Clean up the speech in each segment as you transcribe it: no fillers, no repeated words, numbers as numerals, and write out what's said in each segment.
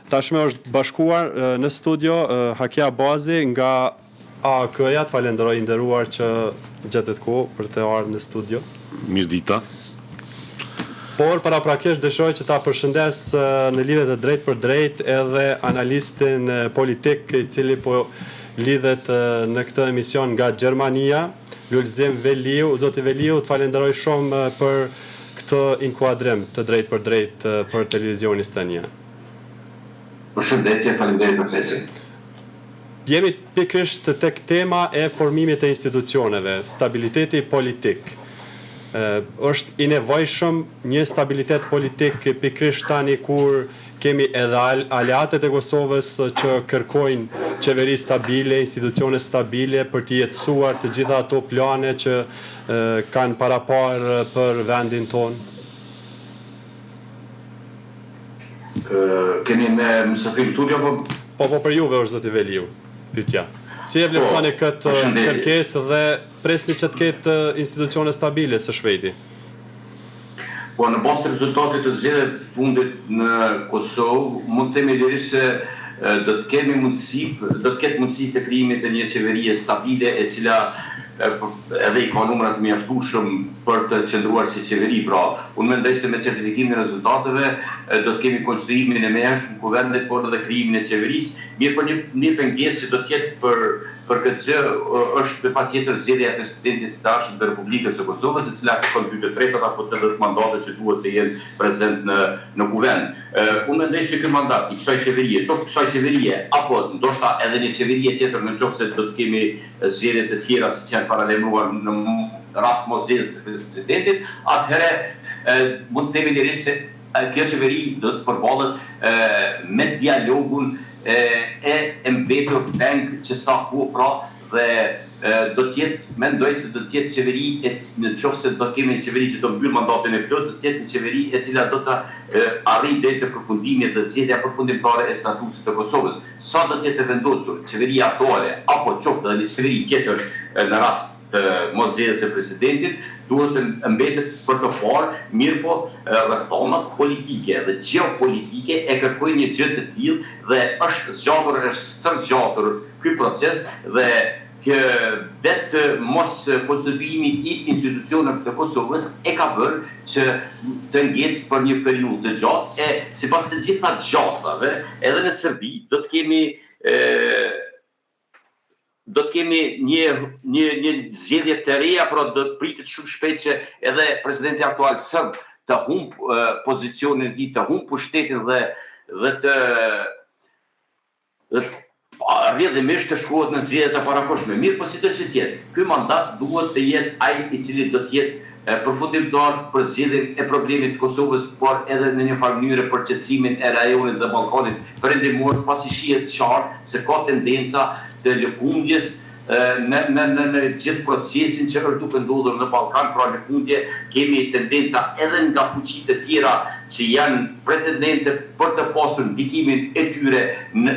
Tashme është bashkuar në studio Hakia Bazi nga AAK-ja, të falenderoj nderuar që gjetet kohë për të ardhur në studio. Mirëdita. Por paraprakisht dëshiroj që ta përshëndes në lidhje të drejtë për drejtë edhe analistin politik i cili po lidhet në këtë emision nga Gjermania, Lulzim Veliu. Zoti Veliu, të falenderoj shumë për këtë inkuadrim të drejtë për drejtë për televizionin Stania. Përshëndetje, faleminderit për ftesën. Jemi pikërisht tek tema e formimit të institucioneve, stabiliteti politik. Është i nevojshëm një stabilitet politik pikërisht tani kur kemi edhe aleatet e Kosovës që kërkojnë qeveri stabile, institucione stabile për të jetësuar të gjitha ato plane që kanë paraparë për vendin tonë. Keni me mësafir studio, Po për juve është zoti Veliu, pyetja. Si e vlerësoni këtë kërkesë dhe presni që të ketë institucione stabile së shpejti? Po në bazë të rezultatit të zgjedhjeve të fundit në Kosovë, mund të themi deri se do të ketë mundësi të krijimit të një qeverie stabile e cila edhe i ka numrat mjaftueshëm për të qëndruar si qeveri. Pra, unë mendoj se me certifikimin e rezultateve do të kemi konstituimin e mehershëm kuvendit, por edhe krijimin e qeverisë. Mirë për një pengesë që do të jetë për këtë gjë është patjetër zgjedhja e presidentit të dashur të Republikës së Kosovës, e cila kërkon 2/3 apo 80 mandate që duhet të jenë prezent në kuvend. Unë mendoj se ky mandat i kësaj qeverie, apo ndoshta edhe një qeverie tjetër nëse do të kemi zgjedhje të tjera siç janë paralajmëruar në rast mosjes të presidentit, atëherë mund të themi deri se kjo qeveri do të përballet me dialogun e mbetur bank që sa ku pra dhe do të jetë, mendoj se do të jetë qeveri nëse do kemi një qeveri që do mbyll mandatin e plot, do të jetë një qeveri e cila do të arrijë deri te përfundimi dhe zgjedhja përfundimtare e statutit të Kosovës. Sa do të jetë vendosur qeveria aktore apo qoftë edhe një qeveri tjetër në rast të mosjes së presidentit, duhet të mbetet për të parë, mirë po rrethonat politike dhe gjeopolitike e kërkojnë një gjë të tillë dhe është stërgjatur ky proces dhe vetë mos konstituimi i institucioneve të Kosovës e ka bërë që të ngecë për një periudhë të gjatë e sipas të gjitha gjasave edhe në Serbi do të kemi një zgjedhje të reja, por do të pritet shumë shpejt që edhe presidenti aktual serb të humb pozicionin e tij, të humb pushtetin dhe të rrjedhimisht të shkohet në zgjedhje të parakohshme. Mirë, po si do të jetë, ky mandat duhet të jetë ai i cili do të jetë përfundimtar për zgjedhjen e problemit të Kosovës, por edhe në një farë mënyrë për qetësimin e rajonit dhe Ballkanit perëndimor, pasi shihet qartë se ka tendenca të lëkundjes në gjithë procesin që është duke ndodhur në Ballkan, pra lëkundje, kemi tendenca edhe nga fuqitë të tjera që janë pretendente për të pasur ndikimin e tyre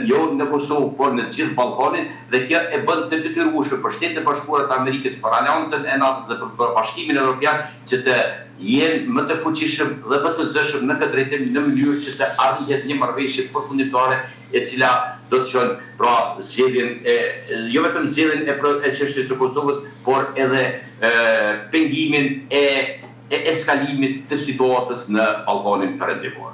jo në Kosovë, por në gjithë Ballkanin, dhe kjo e bën të detyrueshme për Shtetet e Bashkuara të Amerikës, për Aleancën e NATO-s dhe për Bashkimin Evropian që të jenë më të fuqishëm dhe më të zëshëm në këtë drejtim në mënyrë që të arrihet një marrëveshje përfundimtare e cila do të çon pra zgjedhjen jo vetëm zgjedhjen e çështjes së Kosovës, por edhe pengimin e eskalimit të situatës në Ballkanin perëndimor.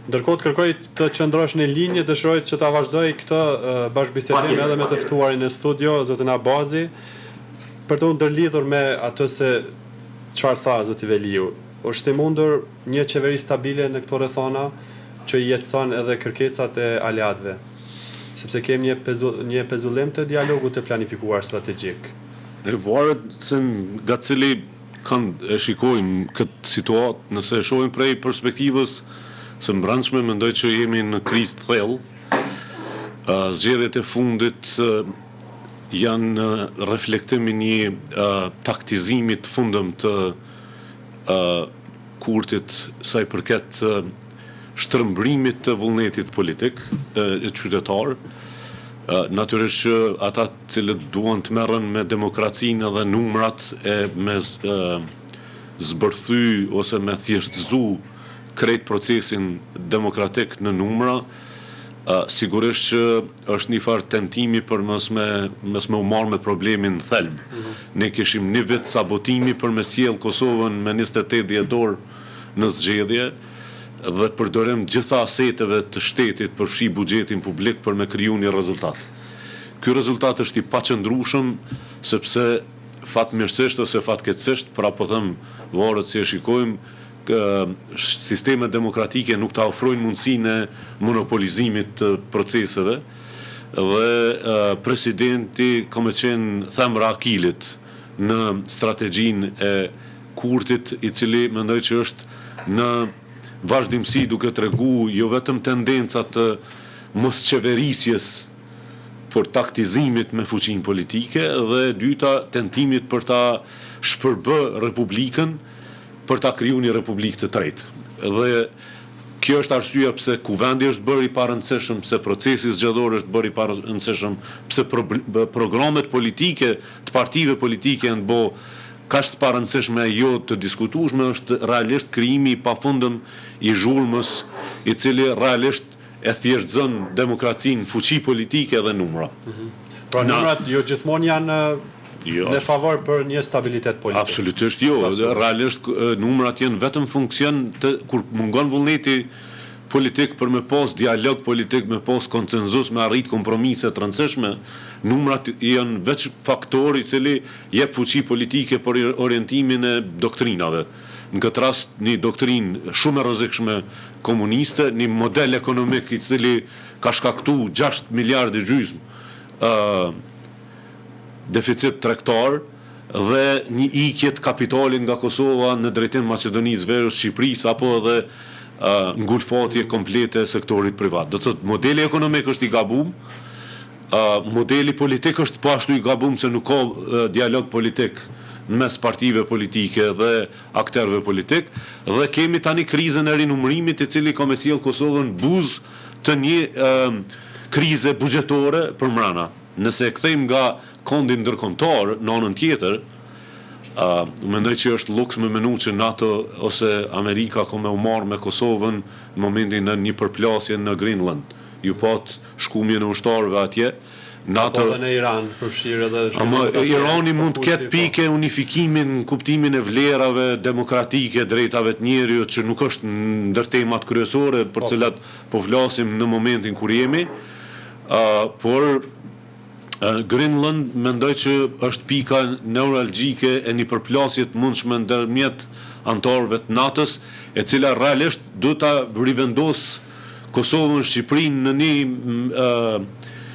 Ndërkohë të kërkoj të qëndrosh në linjë, dëshiroj që ta vazhdoj këtë bashkëbisedim edhe me të ftuarin në studio, zotin Abazi, për të ndërlidhur me atë se çfarë tha zoti Veliu. Është e mundur një qeveri stabile në këto rrethana që i jetëson edhe kërkesat e aleatëve, sepse kemi një pezullim të dialogut të planifikuar strategjik. Varet se nga cili e shikojmë këtë situatë, nëse e shohim prej perspektivës së mbrëmshme, mendoj që jemi në krizë të thellë. Zgjedhjet e fundit janë reflektim i një taktizimi të fundëm të Kurtit sa i përket shtrëmbrimit të vullnetit politik e qytetar. Natyrisht që ata cilët duan të merren me demokracinë dhe numrat e me zbërthy ose me thjeshtëzu krejt procesin demokratik në numra, Sigurisht që është një farë tentimi për mos me u marrë me problemin në thelb. Ne kishim një vit sabotimi për me sjell Kosovën me 28 dhjetor në zgjedhje dhe përdorim gjitha aseteve të shtetit përfshi buxhetin publik për me kriju një rezultat. Ky rezultat është i paqëndrueshëm sepse fatmirësisht ose fatkeqësisht, pra po them varet si e shikojmë, sistemet demokratike nuk ta ofrojnë mundësinë e monopolizimit të proceseve dhe presidenti ka me qenë themra akilit në strategjinë e Kurtit, i cili mendoj që është në vazhdimsi duke tregu jo vetëm tendenca të mosqeverisjes për taktizimit me fuqinë politike dhe dyta tentimit për ta shpërbë Republikën për ta kriju një republikë të tretë. Dhe kjo është arsyeja pse kuvendi është bërë i parëndësishëm, pse procesi zgjedhor është bërë i parëndësishëm, pse programet politike të partive politike janë bë kaq të parëndësishme jo të diskutueshme, është realisht krijimi i pafundëm i zhurmës, i cili realisht e thjeshtëzon demokracinë, fuqi politike dhe numra. Pra numrat jo gjithmonë janë në favor për një stabilitet politik. Absolutisht jo. Realisht numrat janë vetëm funksion kur mungon vullneti politik për me pas dialog politik, me pas konsenzus, me arrit kompromise të rëndësishme, numrat janë veç faktor i cili jep fuqi politike për orientimin e doktrinave. Në këtë rast një doktrinë shumë e rrezikshme komuniste, një model ekonomik i cili ka shkaktu 6 miliardë gjysmë deficit tregtar dhe një ikje të kapitalin nga Kosova në drejtim Maqedonisë Veriut, Shqipërisë apo edhe ngulfatje komplete e sektorit privat. Do të thotë modeli ekonomik është i gabuar, modeli politik është po ashtu i gabuar se nuk ka dialog politik mes partive politike dhe aktorëve politik dhe kemi tani krizën e rinumërimit i cili ka me sjell Kosovën buzë të një krize buxhetore për mbrana. Nëse e kthejmë nga kondi ndërkombëtar në anën tjetër, mendoj që është luks me menu që NATO ose Amerika ka me u marrë me Kosovën në momentin në një përplasje në Greenland. Ju pat shkumjen e ushtarëve atje. NATO dhe në Iran përfshirë edhe ama Irani mund të ketë pike unifikimin në kuptimin e vlerave demokratike, drejtave të njerëzit që nuk është ndër temat kryesore për cilat po flasim në momentin kur jemi, por Greenland mendoj që është pika neuralgjike e një përplasje të mundshme ndërmjet anëtarëve të NATO-s, e cila realisht do ta rivendos Kosovën, Shqipërinë në një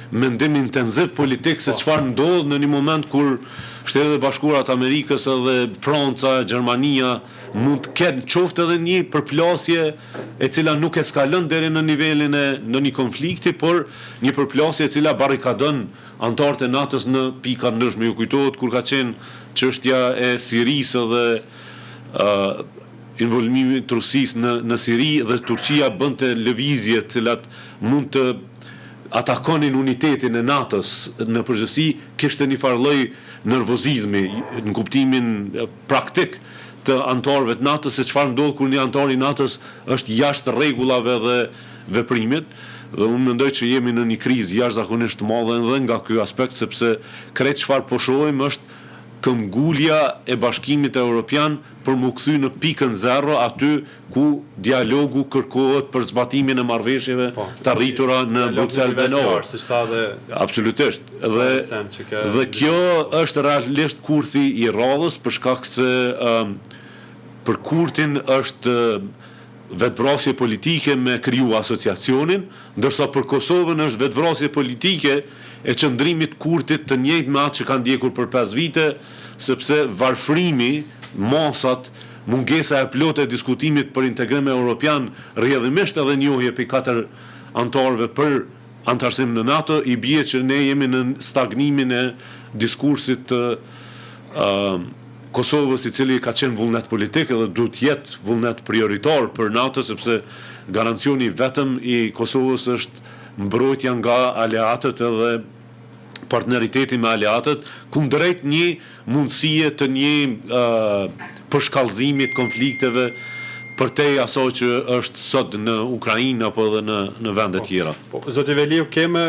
mendim intensiv politik se çfarë ndodh në një moment kur Shtetet e Bashkuara të Amerikës edhe Franca, Gjermania mund të kenë qoftë edhe një përplasje e cila nuk eskalon deri në nivelin e në një konflikti, por një përplasje e cila barrikadon anëtarët e NATO-s në pika ndryshme. Ju kujtohet kur ka qenë çështja e Sirisë dhe involvimit të Rusisë në Siri dhe Turqia bënte lëvizje të cilat mund të atakonin unitetin e NATO-s në përgjithësi, kishte një farë lloj nervozizmi në kuptimin praktik të anëtarëve të NATO-s, se çfarë ndodh kur një anëtar i NATO-s është jashtë rregullave dhe veprimit. Dhe unë mendoj që jemi në një krizë jashtëzakonisht të madhe edhe nga ky aspekt, sepse krejt çfarë po shohim është këmbgulja e Bashkimit Evropian për mu kthy në pikën zero aty ku dialogu kërkohet për zbatimin e marrëveshjeve të arritura në Bruxelles denor. Absolutisht. Dhe kjo është realisht kurthi i radhës për shkak se për Kurtin është vetvrasje politike me kriju asociacionin, ndërsa për Kosovën është vetvrasje politike e qëndrimit Kurtit të njëjtë me atë që kanë ndjekur për 5 vite, sepse varfrimi, masat, mungesa e plotë e diskutimit për integrim evropian, rrjedhimisht edhe njohje për 4 anëtarëve për antarësim në NATO, i bie që ne jemi në stagnimin e diskursit të Kosovës, i cili ka qenë vullnet politik dhe duhet jetë vullnet prioritar për NATO, sepse garancioni vetëm i Kosovës është mbrojtja nga aleatët edhe partneriteti me aleatët, kundrejt një mundësie të një përshkallëzimit konflikteve përtej asaj që është sot në Ukrainë apo edhe në vende tjera. Zoti Veliu, kemë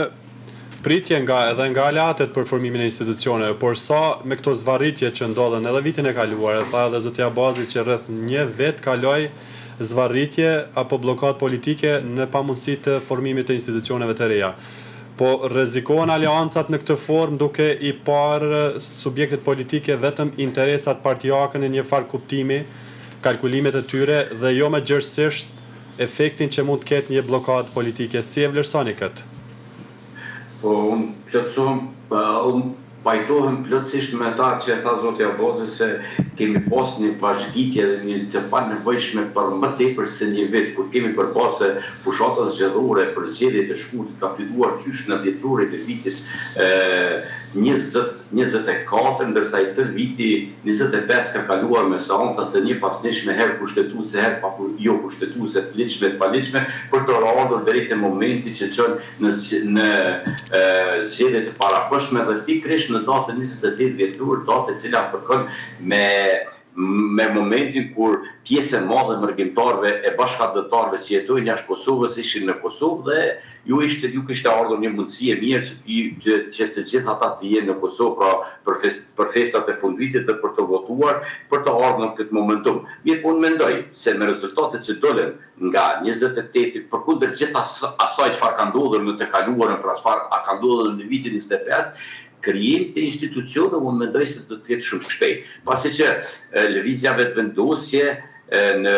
pritje edhe nga aleatet për formimin e institucioneve, por sa me këto zvarritje që ndodhen edhe vitin e kaluar, tha edhe zoti Abazi që rreth një vit kaloi zvarritje apo bllokat politike në pamundësi të formimit të institucioneve të reja. Po rrezikohen aleancat në këtë formë duke i parë subjektet politike vetëm interesat partijake në një farë kuptimi, kalkulimet e tyre dhe jo me gjërësisht efektin që mund të ketë një blokadë politike. Si e vlerësoni këtë? Po, unë pajtohem plotësisht me ta që e tha zoti Abazi se kemi pas një vazhditje dhe një të panevojshme për më tepër se një vit, kur kemi përbase fushatës zgjedhore për zgjedhjet e shkurtit ka filluar qysh në dhjetorit e vitit 24, ndërsa i tër viti 25 ka kaluar me seanca të një pasnishme, herë kushtetuese, herë jo kushtetuese, të ligjshme, të paligjshme, për të ardhur deri te momenti që çon në zgjedhjet e parakohshme dhe pikërisht në datën 28 dhjetor, datë e cila përkon me momentin kur pjesë e madhe mërgjimtarëve e bashkëdhëtarëve që jetojnë jashtë Kosovës ishin në Kosovë dhe ju kishte ardhur një mundësi e mirë që të gjithë ata të jenë në Kosovë për festat e fundvitit dhe për të votuar për të ardhur në këtë momentum. Mirë, unë mendoj se me rezultatet që dolen nga 28 përkundër gjithë asaj çfarë ka ndodhur në të kaluarën, për çfarë ka ndodhur në vitin 25, krijim të institucione, unë mendoj se do të jetë shumë shpejt. Pasi që lëvizjave të vendosje në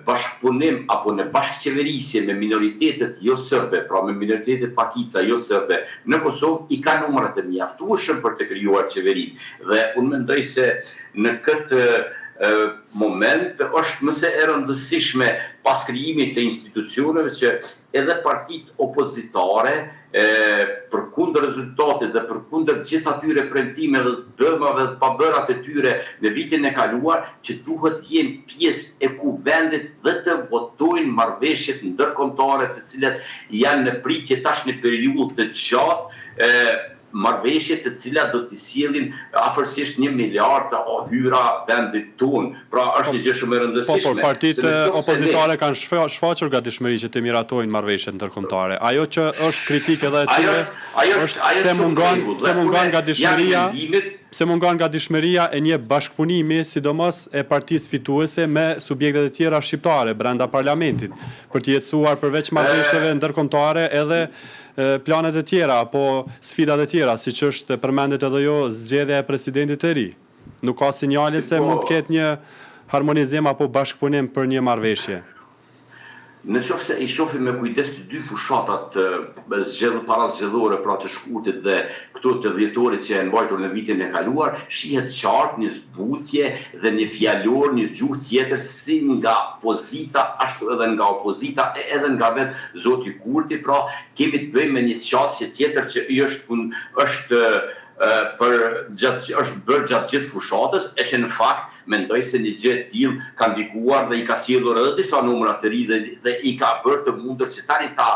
bashkëpunim apo në bashkëqeverisje me minoritetet jo serbe, pra me minoritetet pakica jo serbe në Kosovë i ka numrat e mjaftueshëm për të krijuar qeverinë. Dhe unë mendoj se në këtë moment është më se e rëndësishme pas krijimit të institucioneve që edhe partitë opozitare përkundër rezultatit dhe përkundër gjithë atyre premtimeve dhe dëmave dhe pabërat e tyre në vitin e kaluar që duhet të jenë pjesë e kuvendit dhe të votojnë marrëveshjet ndërkombëtare të cilat janë në pritje tash në periudhë të gjatë, marrëveshje të cilat do t'i sjellin afërsisht 1 miliard të hyra vendit tonë. Pra është një gjë shumë e rëndësishme. Po, partitë opozitare kanë shfaqur gatishmëri që të miratojnë marrëveshjet ndërkombëtare. Ajo që është kritikë edhe e tyre është se mungon gatishmëria e një bashkëpunimi, sidomos e partisë fituese me subjektet e tjera shqiptare brenda parlamentit, për të jetësuar përveç marrëveshjeve ndërkombëtare edhe planet e tjera, apo sfidat e tjera, si që është përmendet edhe jo zgjedhja e presidentit të ri. Nuk ka sinjale se mund të ketë një harmonizim apo bashkëpunim për një marrëveshje. Në qoftë se i shohim me kujdes të dy fushatat parazgjedhore, pra të shkurtit dhe këto të dhjetorit që e mbajtur në vitin e kaluar, shihet qartë një zbutje dhe një fjalor, një gjuhë tjetër si nga pozita, ashtu edhe nga opozita, edhe nga vetë zoti Kurti, pra kemi të bëjmë me një qasje tjetër që është bërë gjatë gjithë fushatës, e që në fakt mendoj se një gjë e tillë ka ndikuar dhe i ka sjellur edhe disa numra të ri dhe i ka bërë të mundur që tani ta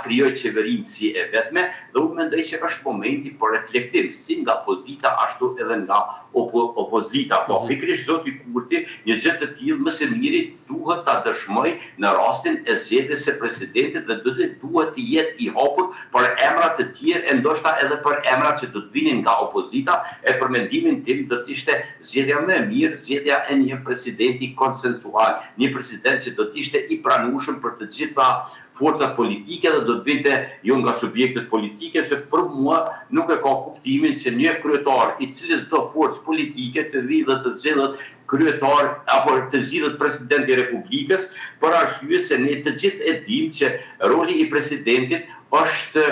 krijojë qeverinë si e vetme, dhe unë mendoj që është momenti për reflektim si nga pozita ashtu edhe nga opozita. Po pikërisht zoti Kurti një gjë të tillë më së miri duhet ta dëshmoj në rastin e zgjedhjes së presidentit dhe duhet të jetë i hapur për emra të tjerë e ndoshta edhe për emra që do të vinin nga opozita, e për mendimin tim do të ishte zgjedhja më e mirë, zgjedhja e një presidenti konsensual, një president që do të ishte i pranueshëm për të gjitha forcat politike dhe do të vinte jo nga subjektet politike, se për mua nuk e ka kuptimin që një kryetar i cili çdo forcë politike të vijë dhe të zgjedhet kryetar apo të zgjidhet presidenti i Republikës, për arsye se ne të gjithë e dimë që roli i presidentit është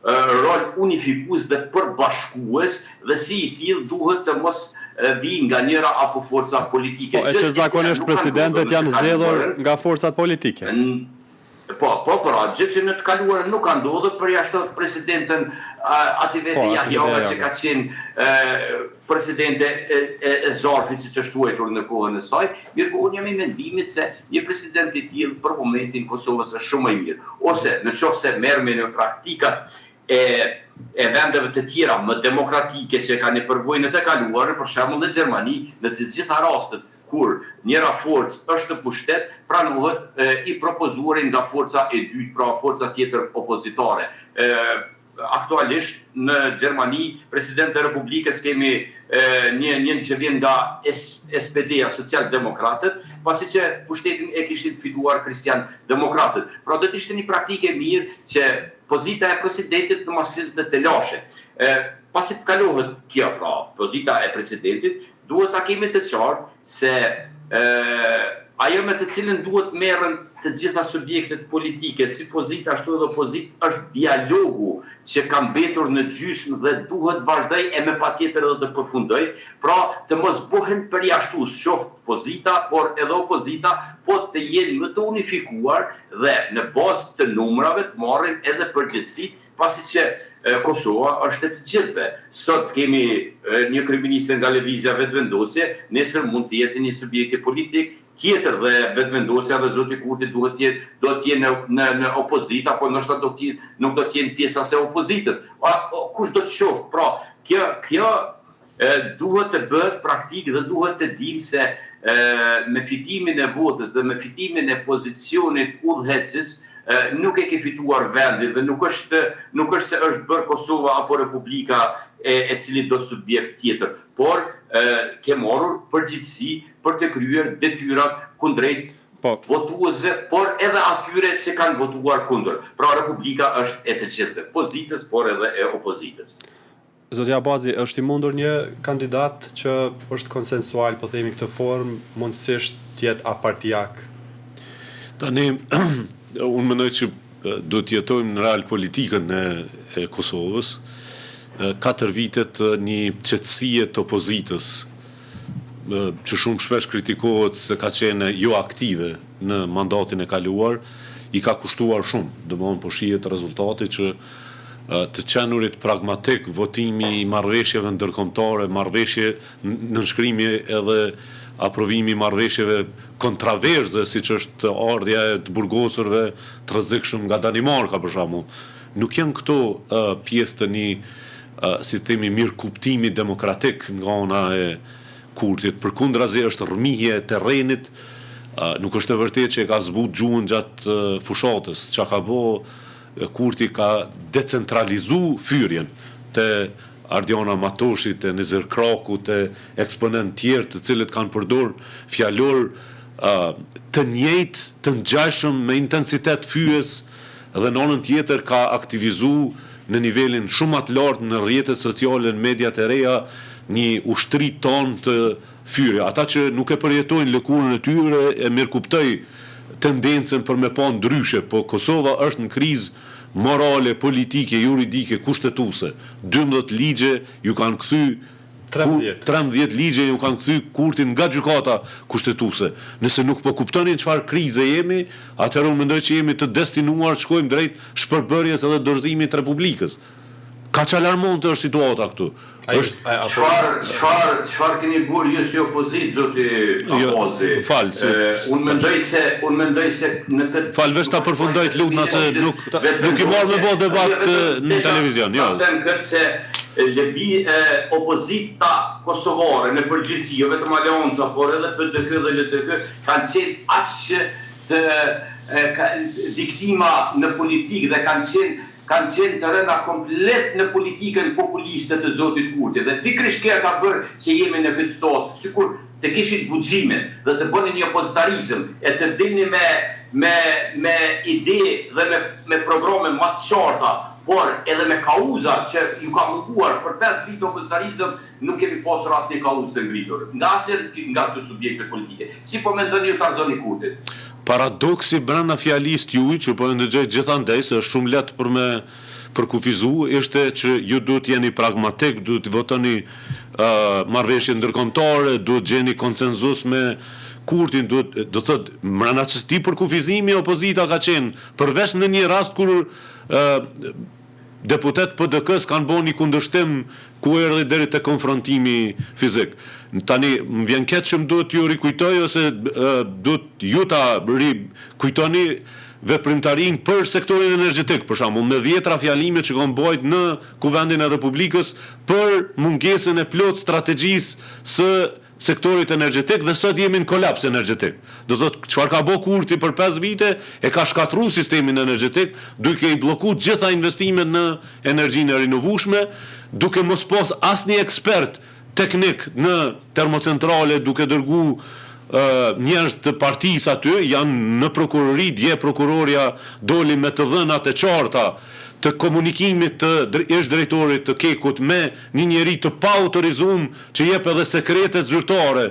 rol unifikues dhe përbashkues dhe si i tillë duhet të mos vi nga njëra apo forca politike. Po, e që zakonisht presidentet janë zgjedhur nga forcat politike. Po, gjë që në të kaluarën nuk ka ndodhur për jashtë presidenten Ativeti Jahjave që ka qenë presidente e Zarfit, siç është quajtur në kohën e saj, mirë po unë jam i mendimit se një president i tillë për momentin Kosovës është shumë më i mirë. Ose në qoftë se merremi në praktikat e vendeve të tjera më demokratike që kanë përvojën e të kaluarën, për shembull në Gjermani, në të gjitha rastet kur njëra forcë është në pushtet, pranohet I propozuari nga forca e dytë, pra forca tjetër opozitare. Aktualisht në Gjermani, presidenti e Republikës kemi një që vjen nga SPD-a, Social-Demokratët, pasi që pushtetin e kishin fituar Kristian-Demokratët. Pra do të ishte një praktike mirë që pozita e presidentit në masilë të lashe. Pasi të kalohet kjo, pra pozita e presidentit, duhet ta kemi të qartë se ajo me të cilën duhet merren të gjitha subjektet politike, si pozita ashtu edhe opozitë, është dialogu që ka mbetur në gjysmë dhe duhet vazhdoj e me patjetër edhe të përfundoj, pra të mos bëhen përjashtues qoftë pozita, por edhe opozita, po të jenë më të unifikuar dhe në bazë të numrave të marrin edhe përgjegjësitë, pasi që Kosova është e të gjithëve. Sot kemi një kryeministër nga lëvizja vetëvendosje, nesër mund të jetë një subjekt politik tjetër dhe vetëvendosja dhe zoti Kurti do të jenë në opozita, po ndoshta nuk do të jenë pjesa e opozitës. Kush do të shoh? Pra, kjo duhet të bëhet praktik dhe duhet të dim se me fitimin e votës dhe me fitimin e pozicionit udhëheqës nuk e ke fituar vendin dhe nuk është se është bërë Kosova apo Republika e cili do subjekt tjetër, por ke marrur përgjegjësi për të kryer detyrat kundrejt votuesve, por edhe atyre që kanë votuar kundër. Pra Republika është e të gjithëve, pozitës, por edhe e opozitës. Zotja Abazi, është I mundur një kandidat që është konsensual, po themi këtë formë, mundësisht të jetë apartijak? Tani, unë mendoj që do të jetojmë në real politikën e Kosovës, 4 vitet një qetësie të opozitës, që shumë shpesh kritikohet se ka qenë jo aktive në mandatin e kaluar, I ka kushtuar shumë. Domthonë po shihet rezultati që të qenurit pragmatik, votimi I marrëveshjeve ndërkombëtare, marrëveshje nënshkrimi edhe aprovimi marrëveshjeve kontraverze, siç është ardhja e të burgosurve të rrezikshëm nga Danimarka për shembull. Nuk janë këto pjesë të një si themi mirëkuptimi demokratik nga ana e Kurtit. Përkundrazi është rrëmihje e terrenit, nuk është e vërtetë që e ka zbut gjuhën gjatë fushatës. Çka ka bë Kurti ka decentralizu fyrjen të Ardiana Matoshit, të Nizir Kraku, të eksponent tjerë të cilët kanë përdor fjalor të njëjtë, të ngjashëm me intensitet fyes dhe në anën tjetër ka aktivizu në nivelin shumë më të lartë në rrjetet sociale, në mediat e reja, një ushtri ton të fyrje. Ata që nuk e përjetojnë lëkurën e tyre e mirëkuptoj tendencën për me pa ndryshe, po Kosova është në krizë morale, politike, juridike, kushtetuese. 12 ligje ju kanë kthy 13 ligje ju kanë kthy Kurtin nga gjykata kushtetuese. Nëse nuk po kuptonin çfarë krize jemi, atëherë unë mendoj që jemi të destinuar të shkojmë drejt shpërbërjes edhe dorëzimit të Republikës. Kaq alarmante është situata këtu. Çfarë keni bërë ju si opozitë, zoti Abazi? Unë mendoj se në këtë Falvesh ta përfundoj të lutna se nuk I marr me bë debat në televizion, jo. Them këtë se opozita kosovare në përgjithësi, jo vetëm Aleanca, por edhe PDK dhe LDK kanë qenë aq të diktima në politikë dhe kanë qenë të rënda komplet në politikën populiste të zotit Kurti. Dhe pikërisht kjo ka bërë që jemi në këtë situatë, sikur të kishin guximin dhe të bënin një opozitarizëm e të dilni me ide dhe me programe më të qarta, por edhe me kauza që ju ka munguar për 5 vite opozitarizëm, nuk kemi pasur asnjë kauzë të ngritur. Nga këto subjekte politike. Si po mendoni ju Tarzani Kurtit? Paradoksi brenda fjalisë juaj, që po ndëgjoj gjithandej se është shumë lehtë për me përkufizu, ishte që ju duhet jeni pragmatik, duhet votoni marrëveshje ndërkombëtare, duhet gjeni konsenzus me Kurtin, do thotë brenda çsti përkufizimi opozita ka qenë, përveç në një rast kur deputet PDK-s kanë bërë një kundërshtim ku erdhi deri te konfrontimi fizik. Tani më vjen keq që më duhet ju rikujtoj ose duhet ju ta kujtoni veprimtarinë për sektorin energjetik, për shembull, me 10 fjalime që kanë bërë në Kuvendin e Republikës për mungesën e plot strategjisë së sektorit energjetik dhe sot jemi në kolaps energjetik. Do thotë çfarë ka bë Kurti për 5 vite e ka shkatruar sistemin energjetik, duke I bllokuar gjitha investimet në energjinë e rinovueshme, duke mos pas asnjë ekspert teknik në termocentrale, duke dërguar njerëz të partisë aty, janë në prokurori, dje prokuroria doli me të dhënat e qarta të komunikimit të ish drejtorit të Kekut me një njeri të pa autorizuar që jep edhe sekretet zyrtare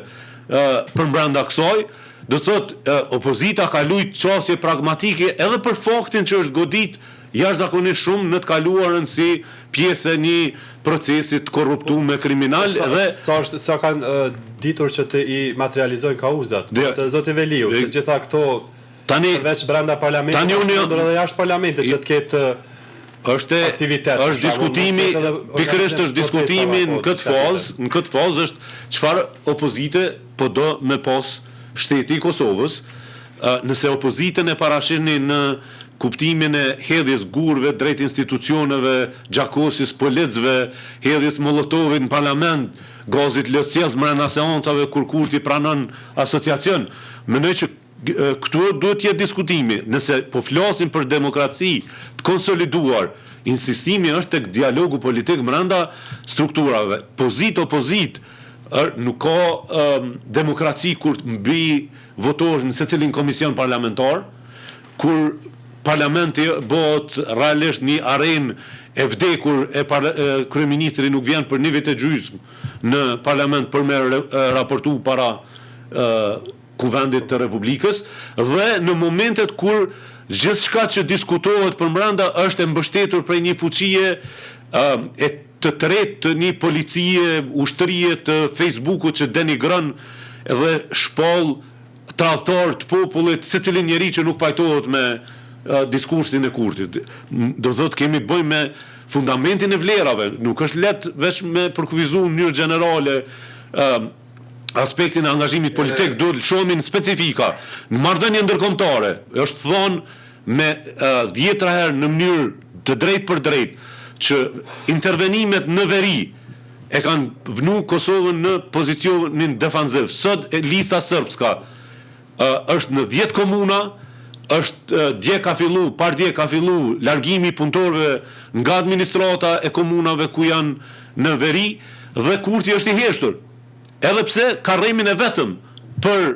për brenda kësaj, do thotë opozita ka luajtur çështje pragmatike edhe për faktin që është godit jashtëzakonisht shumë në të kaluarën si pjesë e një procesi të korruptuar kriminal dhe sa kanë ditur që të I materializojnë kauzat të zoti Veliu, të gjitha këto tani veç brenda parlamentit, ndër edhe jashtë parlamentit që të ketë është diskutimi, pikërisht është diskutimi në këtë fazë është çfarë opozite po do me pas shteti I Kosovës, nëse opozitën e parashihni në kuptimin e hedhjes gurve drejt institucioneve, gjakosis policëve, hedhjes mollotovit në parlament, gazit lësjells mbrana seancave kur Kurti pranon asociacion, mendoj që këtu duhet të jetë diskutimi. Nëse po flasim për demokraci të konsoliduar, insistimi është tek dialogu politik brenda strukturave. Opozit, nuk ka demokraci kur mbi votosh në secilin komision parlamentar, kur parlamenti bëhet realisht një arenë e vdekur e kryeministri nuk vjen për 1 vit e gjysmë në parlament për me raportu para kuvendit të Republikës dhe në momentet kur gjithçka që diskutohet përbrenda është e mbështetur prej një fuqie e të tretë të një policie, ushtrie të Facebookut që denigron dhe shpall tradhtor të popullit secilin njeri që nuk pajtohet me diskursin e Kurtit. Do thotë kemi të bëjmë me fundamentin e vlerave, nuk është lehtë veç me përkufizuar në mënyrë gjenerale aspektin e angazhimit politik, duhet shohim specifika. Në marrëdhënie ndërkombëtare është thonë me 10 herë në mënyrë të drejtë për drejtë që intervenimet në veri e kanë vënë Kosovën në pozicionin defanziv. Sot lista srpska është në 10 komuna, dje ka fillu largimi punëtorëve nga administrata e komunave ku janë në veri dhe Kurti është I heshtur. Edhe pse ka rremin e vetëm për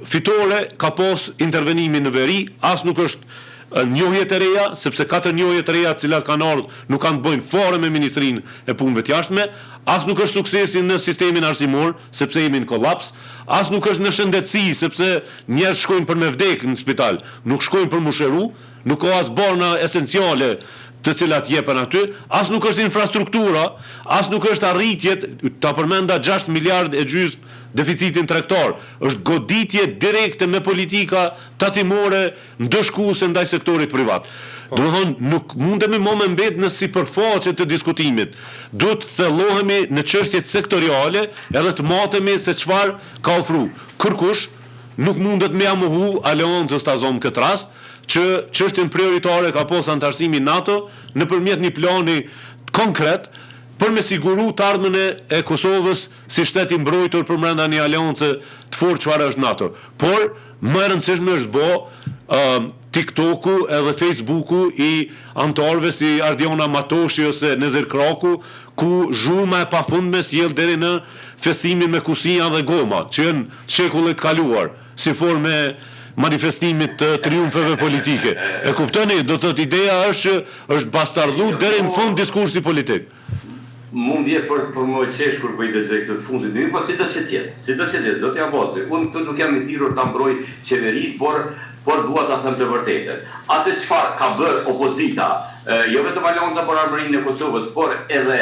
fitore ka pas intervenimin në veri, as nuk është njohje të reja, sepse 4 njohje të reja të cilat kanë ardhur nuk kanë të bëjnë fare me Ministrinë e Punëve të Jashtme, as nuk është suksesi në sistemin arsimor, sepse jemi në kollaps, as nuk është në shëndetësi, sepse njerëz shkojnë për me vdek në spital, nuk shkojnë për musheru, nuk ka as borna esenciale të cilat jepen aty, as nuk është infrastruktura, as nuk është arritjet, ta përmenda 6 miliard e gjysmë deficitin tregtar, është goditje direkte me politika tatimore ndëshkuese ndaj sektorit privat. Do të thonë, nuk mundemi më me mbet në sipërfaqe të diskutimit. Duhet të thellohemi në çështjet sektoriale edhe të matemi se çfarë ka ofruar. Kërkush nuk mundet me mohu aleancës ta zonë këtë rast, që çështjen prioritare ka pas antarësimi NATO nëpërmjet një plani konkret për me siguru të ardhmen e Kosovës si shtet I mbrojtur përbrenda një aleance të fortë çfarë është NATO. Por më e rëndësishme është bo TikToku edhe Facebooku I antarëve si Ardiona Matoshi ose Nezir Kraku, ku zhurma e pafundme sjell deri në festimin me kusinja dhe goma, që janë shekullit kaluar, si formë manifestimit të triumfeve politike. E kuptoni, do të thotë ideja është që është bastardhu deri në fund diskursi politik. Mund vje për më qesh kur bëj dhe këtë fundit, në po si do që tjetë, zoti Abasi, unë këtu nuk jam I thirrur ta mbroj qeverin, por dua ta them të vërtetën. Atë çfarë ka bërë opozita, jo vetëm Aleanca për Armërinë e Kosovës, por edhe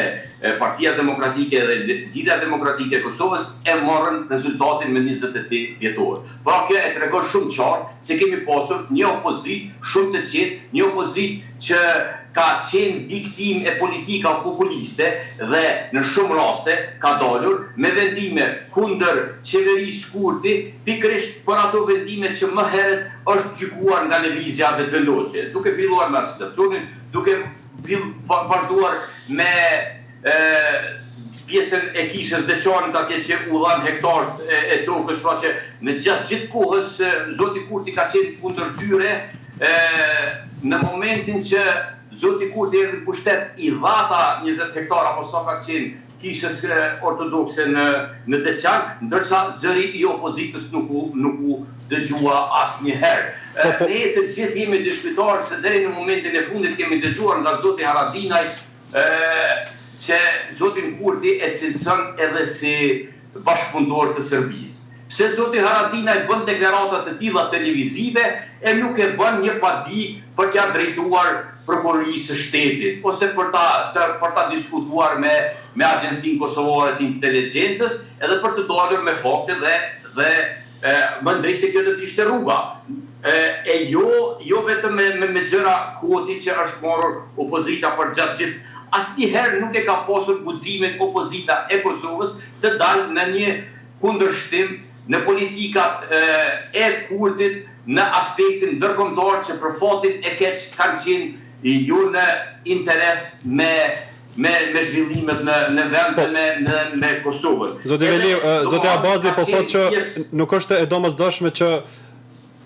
Partia Demokratike dhe Lidhja Demokratike e Kosovës e morën rezultatin me 28 dhjetor. Pra kjo e tregon shumë qartë se kemi pasur një opozitë shumë të qetë, një opozitë që ka qenë viktim e politika populiste dhe në shumë raste ka dalur me vendime kundër qeverisë Kurti, pikërisht për ato vendime që më herët është gjykuar nga lëvizja vetëvendosje, duke filluar me asociacionin, duke vazhduar me pjesën e kishës Deçanit atje që u dhan hektarët e tokës, pra që në gjithë kohës zoti Kurti ka qenë kundër tyre, në momentin që zoti Kurti erdhi në pushtet i dhata 20 hektar apo sa ka qenë kishës ortodokse në Deçan, ndërsa zëri i opozitës nuk u dëgjua asnjëherë. Ne të gjithë jemi dëshmitarë se deri në momentin e fundit kemi dëgjuar nga zoti Haradinaj që zotin Kurti e cilëson edhe si bashkëpunëtor të Serbisë. Pse zoti Haradinaj bën deklarata të tilla televizive e nuk e bën një padi për t'ia drejtuar prokurorisë së shtetit ose për ta diskutuar me Agjencinë Kosovare të Inteligjencës edhe për të dalur me fakte dhe mendoj se kjo do të ishte rruga. E jo vetëm me gjëra koti që është marrur opozita për gjatë gjithë. Asnjëherë nuk e ka pasur guximin opozita e Kosovës të dalë në një kundërshtim në politikat e Kurtit në aspektin ndërkombëtar që për fatin e keq kanë qenë jo në interes me zhvillimet në vend me Kosovën. Zoti Abazi po thotë që nuk është e domosdoshme që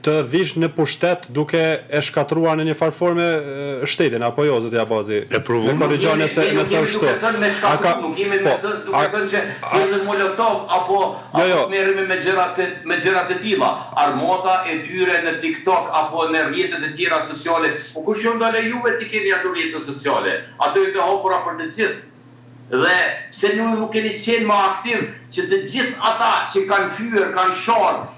të vish në pushtet duke e shkatruar në një farë forme shtetin, apo jo, zoti Abazi? E provon. Me korrigjoni nëse është kështu. Nuk jemi duke thënë që edhe Molotov apo merremi me gjërat e tilla. Armata e tyre në TikTok apo në rrjetet e tjera sociale. Po kush ju ndale juve ti keni ato rrjete sociale? Ato janë të hapura për të gjithë. Dhe pse nuk keni qenë më aktiv që të gjithë ata që kanë fyer, kanë sharë,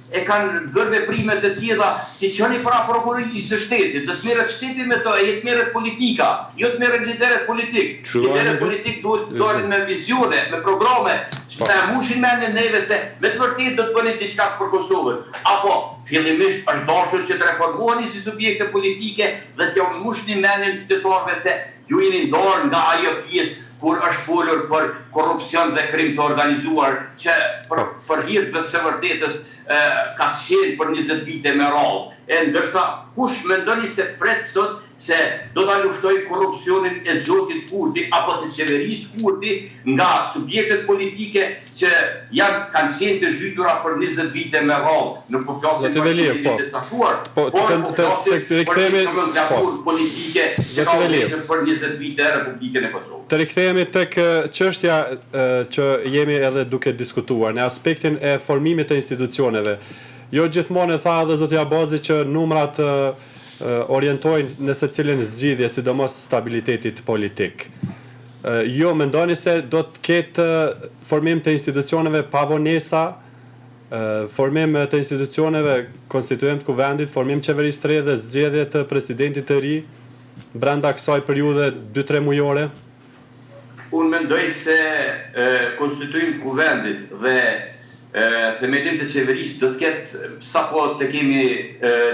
e kanë bërë veprime të tjera, ti qëni para prokurorisë së shtetit, dhe të merret shteti me to, e të merret politika, jo të merret lideret politik. Lideret politik duhet dalin me vizione, me programe, që të mushin mendjen neve se me të vërtetë do të bëni diçka për Kosovën. Apo fillimisht është dashur që të reformoheni si subjekte politike dhe t'ja mushni mendjen qytetarëve se ju jeni ndarë nga ajo pjesë kur është folur për korrupsion dhe krim të organizuar që për hir të së vërtetës ka qenë për 20 vite me radhë. E ndërsa kush mendoni se pret sot se do ta luftoj korrupsionin e zotit Kurti apo të qeverisë Kurti nga subjektet politike që kanë qenë të zhytura për 20 vite me radhë. Nuk po flasim për të caktuar, por të rikthehemi politike që ka qenë për 20 vite në Republikën e Kosovës. Të rikthehemi tek çështja që jemi edhe duke diskutuar në aspektin e formimit të institucioneve. Jo gjithmonë e tha edhe zoti Abazi që numrat orientojnë në secilin zgjidhje, sidomos stabilitetit politik. Jo, mendoni se do të ketë formim të institucioneve pa vonesa, formim të institucioneve konstituent kuvendit, formim qeverisë të re dhe zgjedhje të presidentit të ri brenda kësaj periudhe 2-3 mujore? Unë mendoj se konstituim kuvendit dhe themelim të qeverisë do të ketë sapo të kemi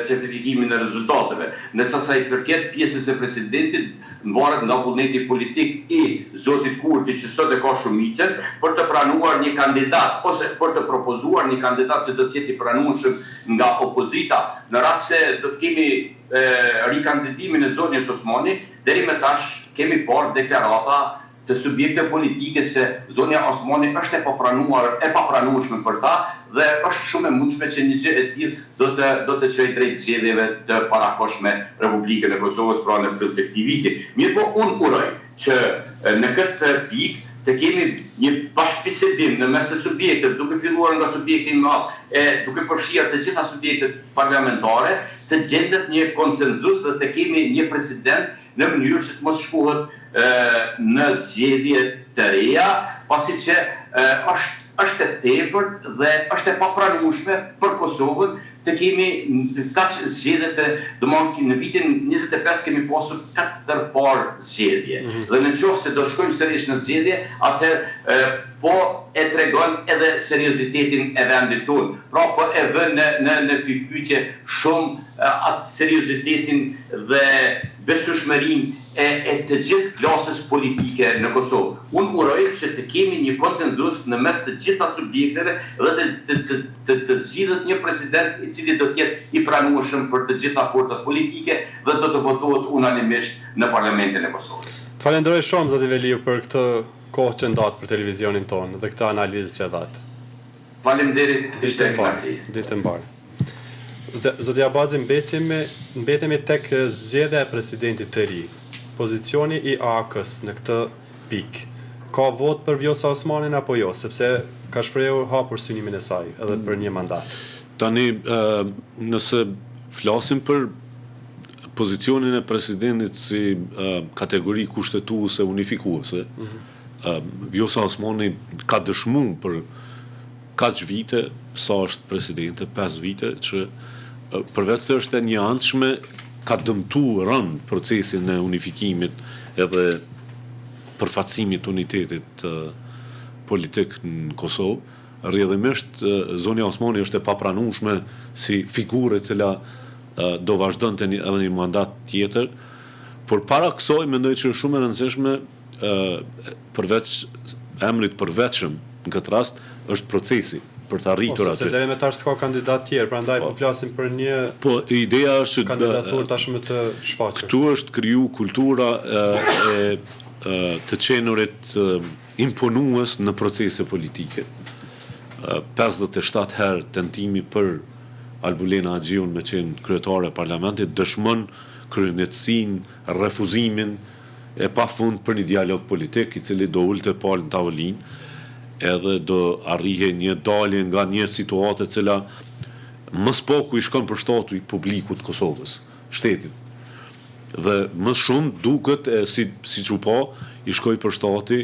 certifikimin e rezultateve. Nësa sa i përket pjesës e presidentit, mbaret nga vullneti politik i zotit Kurti që sot e ka shumicën për të pranuar një kandidat ose për të propozuar një kandidat që do të jetë i pranueshëm nga opozita. Në rast se do të kemi rikandidimin e zonjës Osmani, deri më tash kemi parë deklarata të subjekte politike se zonja Osmani është e papranueshme për ta dhe është shumë e mundshme që një gjë e tillë do të çojë drejt zgjedhjeve të parakoshme Republikën e Kosovës pra në prill të këtij viti. Mirë po unë uroj që në këtë pikë të kemi një bashkëbisedim në mes të subjektet, duke filluar nga subjekti i madh e duke përfshirë të gjitha subjektet parlamentare, të gjendet një konsenzus dhe të kemi një president në mënyrë që të mos shkohet në zgjedhje të reja, pasi që është e tepërt dhe është e papranueshme për Kosovën të kemi kaq zgjedhje në vitin 25 kemi pasur 4 parë zgjedhje. Dhe në qoftë se do shkojmë sërish në zgjedhje, atëherë po e tregon edhe seriozitetin e vendit tonë. Pra po e vën në pyetje shumë atë seriozitetin dhe besueshmërinë e të gjithë klasës politike në Kosovë. Unë uroj që të kemi një konsenzus në mes të gjitha subjekteve dhe të zgjidhet një president i cili do të jetë i pranueshëm për të gjitha forcat politike dhe do të votohet unanimisht në Parlamentin e Kosovës. Falenderoj shumë zoti Veliu për këtë kohë që ndatë për televizionin tonë dhe këtë analizë që dhatë. Faleminderit, ishte klasi. Ditë mbarë. Zotja Abazi, mbetemi tek zgjedhja e presidentit të ri. Pozicioni i AK-s në këtë pikë. Ka vot për Vjosa Osmanin apo jo, sepse ka shprehur hapur synimin e saj edhe për një mandat. Tani, nëse flasim për pozicionin e presidentit si kategori kushtetuese, unifikuese, Vjosa Osmani ka dëshmu për kaq vite, sa është presidente, 5 vite, që përveç se është e njëanshme, ka dëmtu rënd procesin e unifikimit edhe përfaqësimit unitetit politik në Kosovë. Rrjedhimisht, zonja Osmani është e papranueshme si figurë e cila do vazhdonte edhe një mandat tjetër, por para kësaj mendoj që është shumë e rëndësishme përveç emrit përveçëm në këtë rast është procesi për të arritur aty. Se elementar s'ka kandidat tjerë, prandaj po flasim për një ideja është kandidaturë tashmë të shfaqur. Këtu është kriju kultura e të qenurit imponues në procese politike. 57 herë tentimi për Albulena Agjiun me qenë kryetare e parlamentit dëshmon kryetësinë, refuzimin e pafund për një dialog politik i cili do ulte palë në tavolinë edhe do arrihe një dalje nga një situatë e cila më spoku i shkon për shtatu i publikut Kosovës, shtetit. Dhe më shumë duket si që po i shkoj për shtati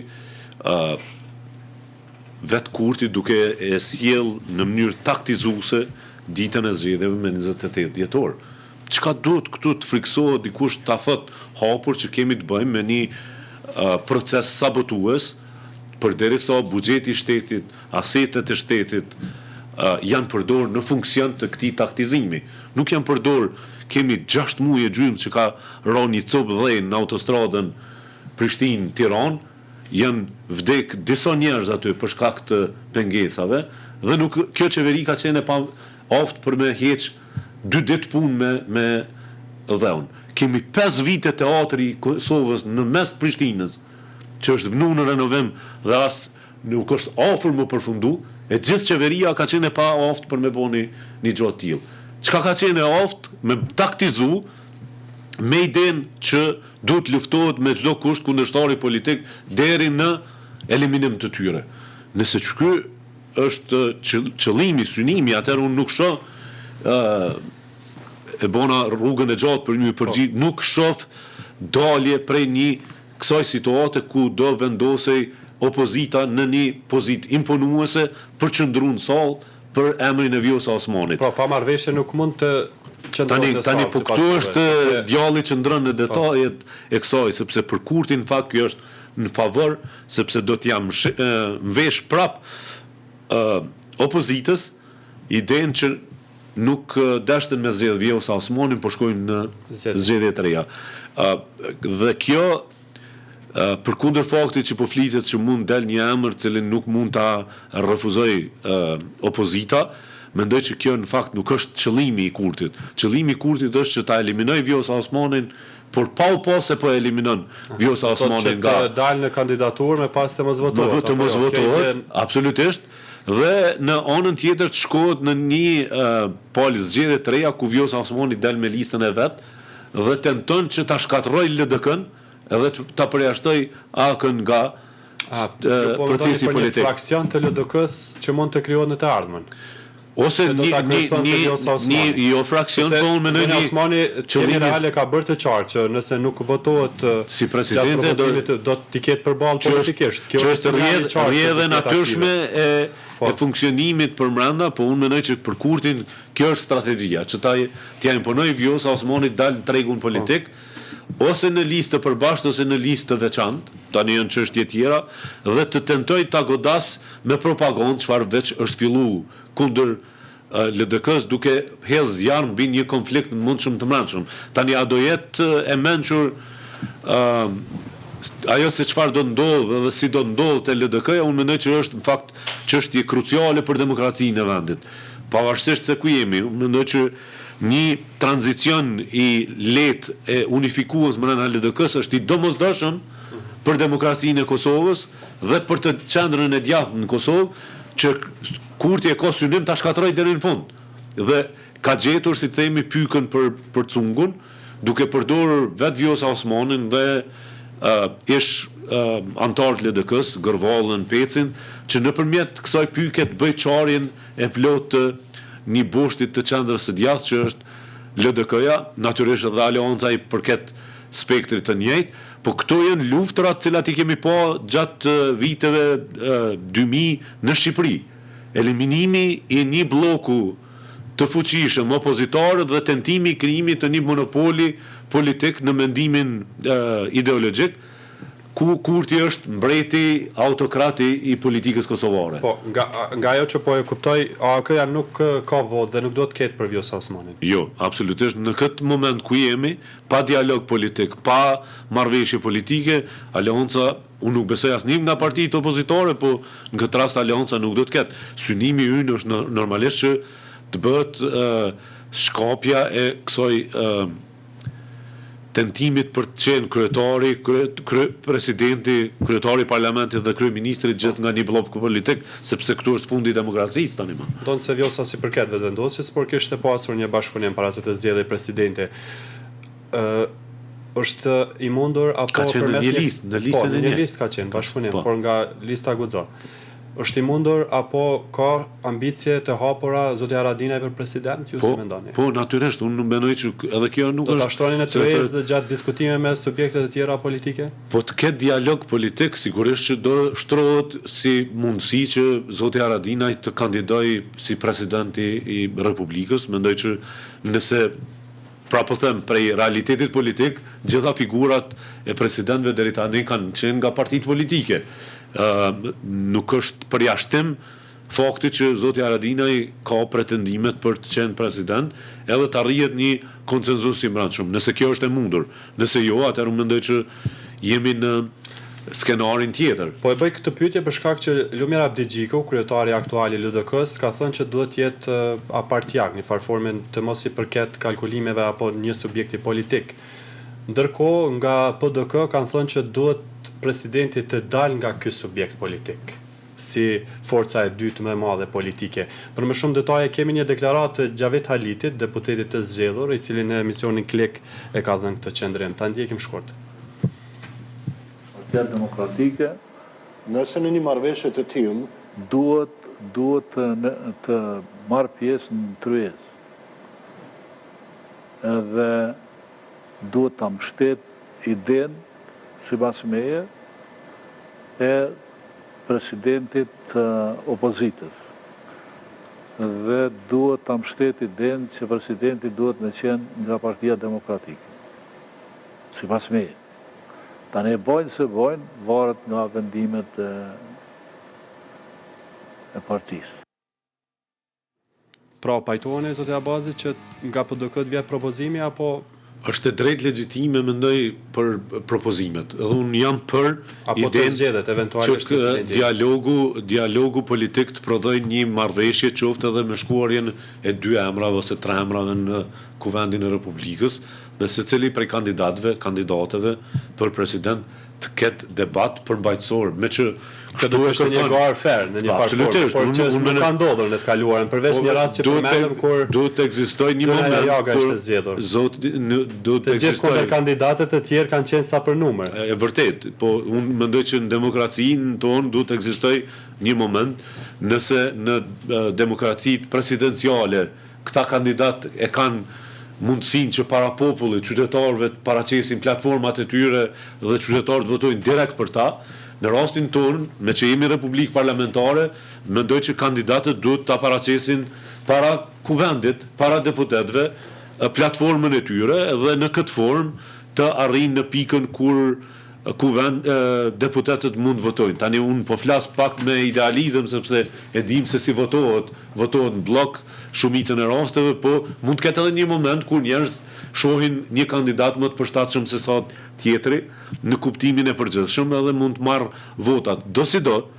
vetë Kurti duke e sjell në mënyrë taktizuese ditën e zgjedhjeve me 28 dhjetor. Çka duhet këtu të friksohet dikush ta thotë hapur që kemi të bëjmë me një proces sabotues përderisa buxheti i shtetit, asetet e shtetit janë përdorur në funksion të këtij taktizimi. Nuk janë përdorur, kemi 6 muaj e gjysmë që ka rënë një copë dhënë në autostradën Prishtinë-Tiranë, janë vdek disa njerëz aty për shkak të pengesave dhe nuk kjo qeveri ka qenë pa aftë për me heq 2 ditë punë me dhëun. Kemi 5 vite teatri i Kosovës në mes të Prishtinës, që është vënë në renovim dhe as nuk është afër më përfundu, e gjithë qeveria ka qenë pa aftë për me bëni një gjatë tillë. Çka ka qenë aftë me taktizu me idenë që duhet luftohet me çdo kusht kundërshtari politik deri në eliminim të tyre. Nëse ky është qëllimi, synimi, atëherë unë nuk shoh e bona rrugën e gjatë për një përgjigje, nuk shoh dalje prej një kësaj situate ku do vendosej opozita në një pozitë imponuese për qëndruar në sallë për emrin e Vjosa Osmanit. Pra, pa marrëveshje nuk mund të qëndron në sallë. Tani po këtu është djalli që ndron në detajet e kësaj, sepse për Kurtin në fakt kjo është në favor, sepse do të jam mvesh prap opozitës idenë që nuk dashten me zgjedh Vjosa Osmanin, por shkojnë në zgjedhje të reja. Dhe kjo për kundër faktit që po flitet që mund del një emër cilin nuk mund ta refuzoj opozita, mendoj që kjo në fakt nuk është qëllimi i Kurtit. Qëllimi i Kurtit është që ta eliminoj Vjosa Osmanin, por pa u po se po eliminon Vjosa Osmanin nga të dalë në kandidaturë me pas të mos votohet. Të mos votohet, absolutisht. Dhe në anën tjetër të shkohet në një palë zgjedhje të reja ku Vjosa Osmani del me listën e vet dhe tenton që ta shkatërroj LDK-n edhe ta përjashtoj AK-n nga procesi politik. Një fraksion të LDK-s që mund të krijohet në të ardhmen. Ose një fraksion, po unë mendoj një Osmani qëllimi reale ka bërë të qartë që nëse nuk votohet si presidente do të ketë përballë politikisht. Kjo është rrjedhë natyrshme e funksionimit përbrenda, po unë mendoj që për Kurtin kjo është strategjia, që t'ja imponoj Vjosa Osmanit dalë në tregun politik, ose në listë të përbashkët ose në listë të veçantë, tani janë çështje tjera, dhe të tentoj ta godas me propagandë, çfarë veç është filluar kundër LDK-s duke hedhë zjarr mbi një konflikt mundshëm të mbrëmshëm. Tani a do jetë e mençur ajo se çfarë do ndodhë dhe si do ndodhë te LDK-ja, unë mendoj që është në fakt çështje kruciale për demokracinë e vendit. Pavarësisht se ku jemi, unë mendoj që një tranzicion i lehtë e unifikues brenda LDK-s është i domosdoshëm për demokracinë e Kosovës dhe për të qendrën e djathtë në Kosovë, që Kurti e ka synim ta shkatërrojë deri në fund. Dhe ka gjetur, si themi, pykën për cungun, duke përdorur vetë Vjosa Osmanin dhe ish antar të LDK-s, Gërvallën, Pecin, që nëpërmjet kësaj pyke të bëj çarjen e plot të një boshtit të qendrës së djathtë që është LDK-ja, natyrisht edhe Aleanca i përket spektrit të njëjtë, po këto janë luftrat të cilat i kemi pa gjatë viteve 2000 në Shqipëri. Eliminimi i një bloku të fuqishëm opozitarët dhe tentimi i krijimit të një monopoli politik në mendimin ideologjik, ku Kurti është mbreti autokrati i politikës kosovare. Po, nga ajo që po e kuptoj, AKJ-ja nuk ka votë dhe nuk do të ketë për Vjosa Osmanin. Jo, absolutisht në këtë moment ku jemi, pa dialog politik, pa marrëveshje politike, Aleanca, unë nuk besoj asnjë nga partitë opozitare, po në këtë rast Aleanca nuk do të ketë. Synimi ynë është normalisht që të bëhet shkapja e kësaj tentimit për të qenë kryetari, presidenti, kryetari i parlamentit dhe kryeministri gjithë nga një blok politik, sepse këtu është fundi i demokracisë tani më. Donë se Vjosa si përket vetëvendosjes, por kishte pasur një bashkëpunim para se të zgjedhej presidenti. Është i mundur apo ka qenë në një listë, në listën e një listë ka qenë bashkëpunim, por nga lista guxo. Është i mundur apo ka ambicie të hapura zotja Haradinaj për president, ju si mendoni? Po, natyrisht, unë mendoj që edhe kjo nuk është... Do ta shtronin në tërheqës dhe gjatë diskutime me subjekte të tjera politike? Po të ketë dialog politik, sigurisht që do shtrohet si mundësi që zotja Haradinaj të kandidojë si presidenti i Republikës. Mendoj që nëse, pra po them, prej realitetit politik, gjitha figurat e presidentëve deri tani kanë qenë nga partitë politike. Nuk është përjashtim fakti që zoti Haradinaj ka pretendimet për të qenë president, edhe të arrihet një konsenzus i brendshëm. Nëse kjo është e mundur, nëse jo, atëherë mendoj që jemi në skenarin tjetër. Po e bëj këtë pyetje për shkak që Lumir Abdigjiku, kryetari aktual i LDK-s, ka thënë që duhet të jetë apartiak, në farforme të mos i përket kalkulimeve apo një subjekti politik. Ndërkohë, nga PDK kanë thënë që duhet presidenti të dalë nga ky subjekt politik, si forca e dytë më e madhe politike. Për më shumë detaje kemi një deklaratë të Xhavet Halitit, deputetit të zgjedhur, i cili në emisionin Klik e ka dhënë këtë qendrim. Ta ndjekim shkurt. Partia Demokratike, nëse në një marrëveshje të tillë duhet të marrë pjesë në tryezë. Edhe duhet ta mbështet idenë sipas meje e presidentit të opozitës. Dhe duhet ta mbështet idenë që presidenti duhet me qenë nga Partia Demokratike. Sipas meje. Tani bojnë se bojnë, varet nga vendimet e partisë. Pra, pajtoheni, zotë Abazi, që nga PDK të vjet propozimi, apo... Është e drejtë legjitime, mendoj, për propozimet. Edhe unë jam për apo të zgjedhet, eventualisht që dialogu politik të prodhojë një marrëveshje qoftë edhe me shkuarjen e 2 emrave ose 3 emrave në Kuvendin e Republikës, dhe secili prej kandidatëve për president të ketë debat përmbajtësor, me që këtu është një garë fair në një farë, por që nuk ka ndodhur në të kaluarën, përveç një rast që përmendëm kur duhet të ekzistojë një moment kur zoti duhet të ekzistojë. Gjithë kundërkandidatët e tjerë kanë qenë sa për numër. E vërtet, po unë mendoj që në demokracinë tonë duhet të ekzistojë një moment, nëse në demokracitë presidenciale këta kandidat e kanë mundësinë që para popullit, qytetarëve të paraqesin platformat e tyre dhe qytetarët votojnë direkt për ta. Në rastin tonë, me që jemi republikë parlamentare, mendoj që kandidatët duhet të paraqesin para kuvendit, para deputetëve, platformën e tyre dhe në këtë formë të arrijnë në pikën kur deputetët mund votojnë. Tani unë po flas pak me idealizëm sepse e dim se si votohet në blok shumicën e rasteve, po mund të ketë edhe një moment kur njerëz shohin një kandidat më të përshtatshëm se sa tjetri në kuptimin e përgjithshëm edhe mund të marrë votat. Do si do,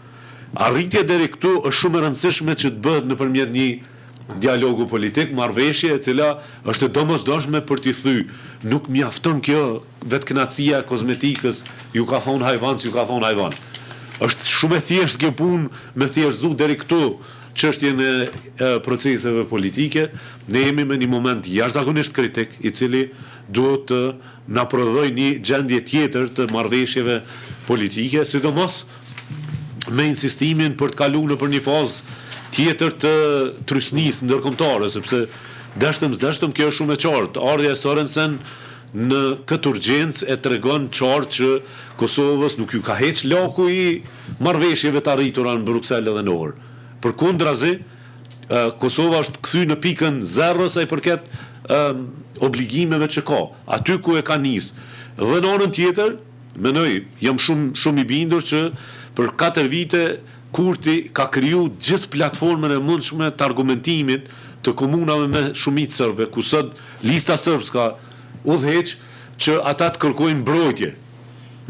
arritja deri këtu është shumë e rëndësishme që të bëhet nëpërmjet një dialogu politik, marrëveshje e cila është e domosdoshme për t'i thyer. Nuk mjafton kjo vetkënaqësia e kozmetikës, ju ka thonë hajvan, ju ka thonë hajvan. Është shumë e thjeshtë kjo punë me thjeshtëzu deri këtu çështjen e proceseve politike. Ne jemi me një moment jashtëzakonisht kritik, i cili duhet të na prodhoj një gjendje tjetër të marrëveshjeve politike, sidomos me insistimin për të kaluar nëpër një fazë tjetër të trysnisë ndërkombëtare, sepse deshtëm kjo është shumë e qartë. Ardhja e Sorensen në këtë urgjencë e tregon qartë që Kosovës nuk ju ka heq laku i marrëveshjeve të arritura në Bruksel edhe në Orë. Përkundrazi, Kosova është kthy në pikën 0 sa i përket obligimeve që ka, aty ku e ka nisë. Dhe në anën tjetër, mendoj, jam shumë i bindur që për 4 vite Kurti ka kriju gjithë platformën e mundshme të argumentimit të komunave me shumicë serbe, ku sot lista serbska udhëheq që ata të kërkojnë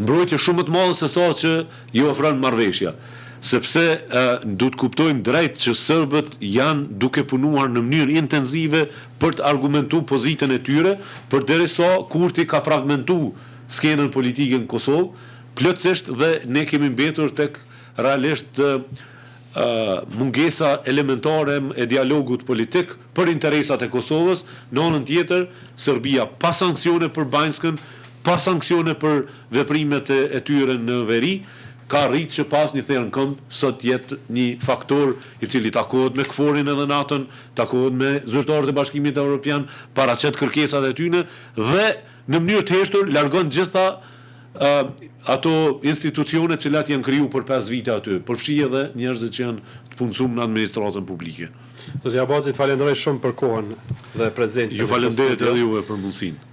mbrojtje shumë të madhe se sa që i ofron marrëveshja. Sepse duhet kuptojmë drejt që serbët janë duke punuar në mënyrë intensive për të argumentuar pozitën e tyre, përderisa Kurti ka fragmentuar skenën politike në Kosovë, plotësisht dhe ne kemi mbetur tek realisht mungesa elementare e dialogut politik për interesat e Kosovës. Në anën tjetër, Serbia pa sanksione për Banjskën, pa sanksione për veprimet e tyre në veri, ka rritë që pas një therë në këmbë sot jetë një faktor i cili takohet me KFOR-in edhe NATO-n, takohet me zyrtarët e Bashkimit Evropian, paraqet kërkesat e tyre dhe në mënyrë të heshtur largon gjitha ato institucione cilat janë kriju për 5 vite aty, përfshi edhe njerëzit që janë të punësuar në administratën publike. Zotja Abazit, falenderoj shumë për kohën dhe prezencën. Ju falenderoj edhe juve për mundësinë.